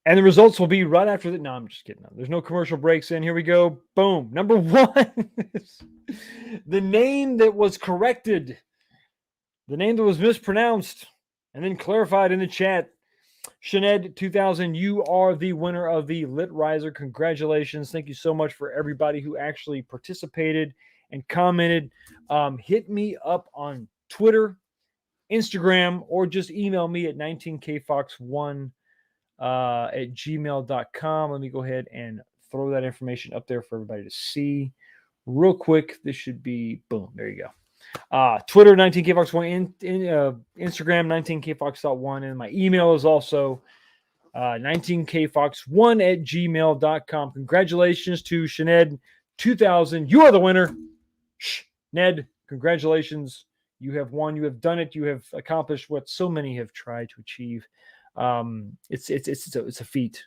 And the results will be right after that. No, I'm just kidding. There's no commercial breaks in. Here we go. Boom. Number 1. The name that was corrected. The name that was mispronounced and then clarified in the chat. Sinead 2000, you are the winner of the Lit Riser. Congratulations. Thank you so much for everybody who actually participated and commented. Hit me up on Twitter, Instagram, or just email me at 19kfox1 at gmail.com. Let me go ahead and throw that information up there for everybody to see real quick. This should be, boom, there you go. Twitter 19kfox1, Instagram 19kfox.1, and my email is also 19kfox1 at gmail.com. Congratulations to Sinead 2000. You are the winner. Ned, congratulations. You have won. You have done it. You have accomplished what so many have tried to achieve. It's a feat.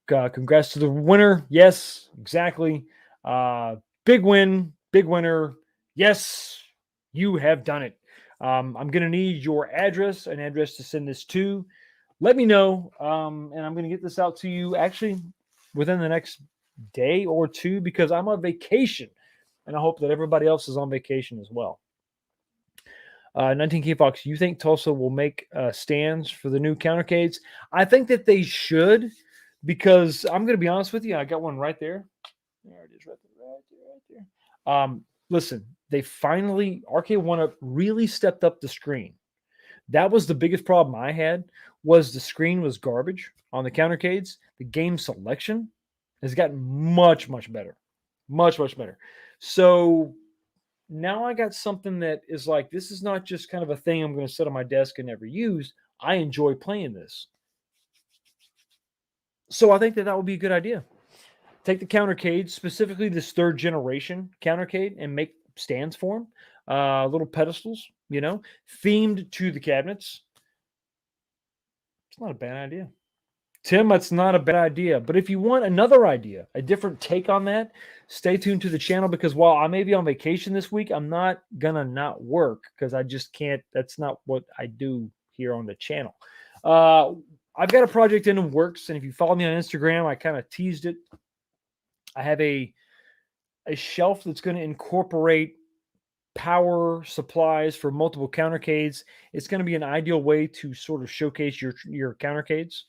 Congrats to the winner. Yes, exactly. Big win, big winner. Yes, you have done it. I'm going to need your address, an address to send this to. Let me know, and I'm going to get this out to you actually within the next day or two because I'm on vacation, and I hope that everybody else is on vacation as well. 19K Fox, you think Tulsa will make stands for the new countercades? I think that they should because I'm going to be honest with you. I got one right there. There it is, right there. Listen, they finally, RK1 really stepped up the screen. That was the biggest problem I had was the screen was garbage on the countercades. The game selection has gotten much, much better. Much, much better. So now I got something that is like, this is not just kind of a thing I'm going to sit on my desk and never use. I enjoy playing this. So I think that would be a good idea. Take the countercade, specifically this third generation countercade, and make stands for them. Little pedestals, themed to the cabinets. It's not a bad idea. Tim, that's not a bad idea. But if you want another idea, a different take on that, stay tuned to the channel because while I may be on vacation this week, I'm not going to not work because I just can't. That's not what I do here on the channel. I've got a project in the works, and if you follow me on Instagram, I kind of teased it. I have a shelf that's going to incorporate power supplies for multiple countercades. It's going to be an ideal way to sort of showcase your countercades.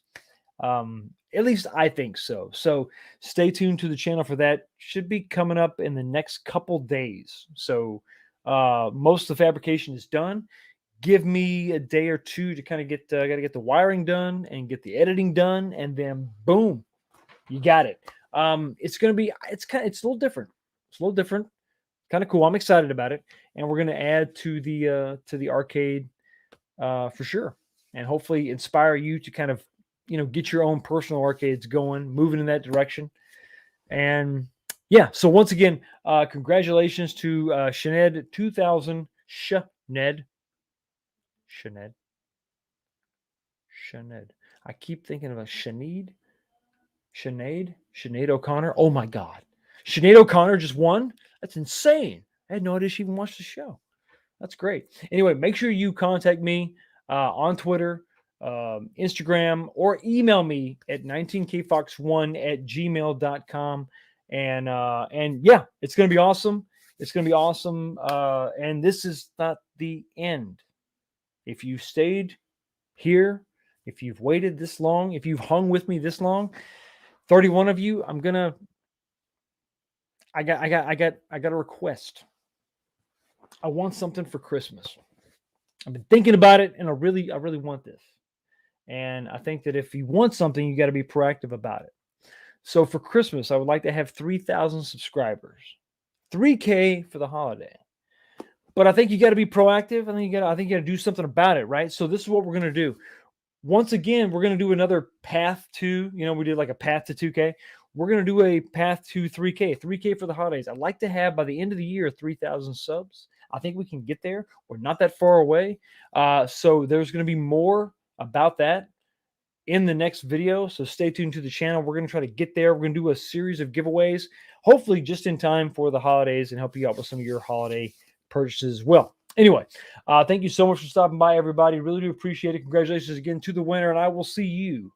At least I think so. So stay tuned to the channel for that. Should be coming up in the next couple days. So most of the fabrication is done. Give me a day or two to kind of got to get the wiring done and get the editing done, and then boom, you got it. It's going to be, it's a little different. It's a little different, kind of cool. I'm excited about it. And we're going to add to the arcade, for sure. And hopefully inspire you to kind of, get your own personal arcades going, moving in that direction. And yeah, so once again, congratulations to Shaned 2000. Shaned. Shaned. I keep thinking of a Sinead O'Connor. Oh my God. Sinead O'Connor just won? That's insane. I had no idea she even watched the show. That's great. Anyway, make sure you contact me on Twitter, Instagram, or email me at 19kfox1@gmail.com. And yeah, it's going to be awesome. It's going to be awesome. And this is not the end. If you stayed here, if you've waited this long, if you've hung with me this long, 31 of you, I got a request. I want something for Christmas. I've been thinking about it, and I really want this. And I think that if you want something, you got to be proactive about it. So for Christmas, I would like to have 3,000 subscribers, 3K for the holiday. But I think you got to be proactive. I think you got to do something about it, right? So this is what we're going to do. Once again, we're going to do another path to, we did like a path to 2K. We're going to do a path to 3K, 3K for the holidays. I'd like to have by the end of the year 3,000 subs. I think we can get there. We're not that far away. So there's going to be more about that in the next video. So stay tuned to the channel. We're going to try to get there. We're going to do a series of giveaways, hopefully just in time for the holidays, and help you out with some of your holiday purchases as well. Anyway, thank you so much for stopping by, everybody. Really do appreciate it. Congratulations again to the winner, and I will see you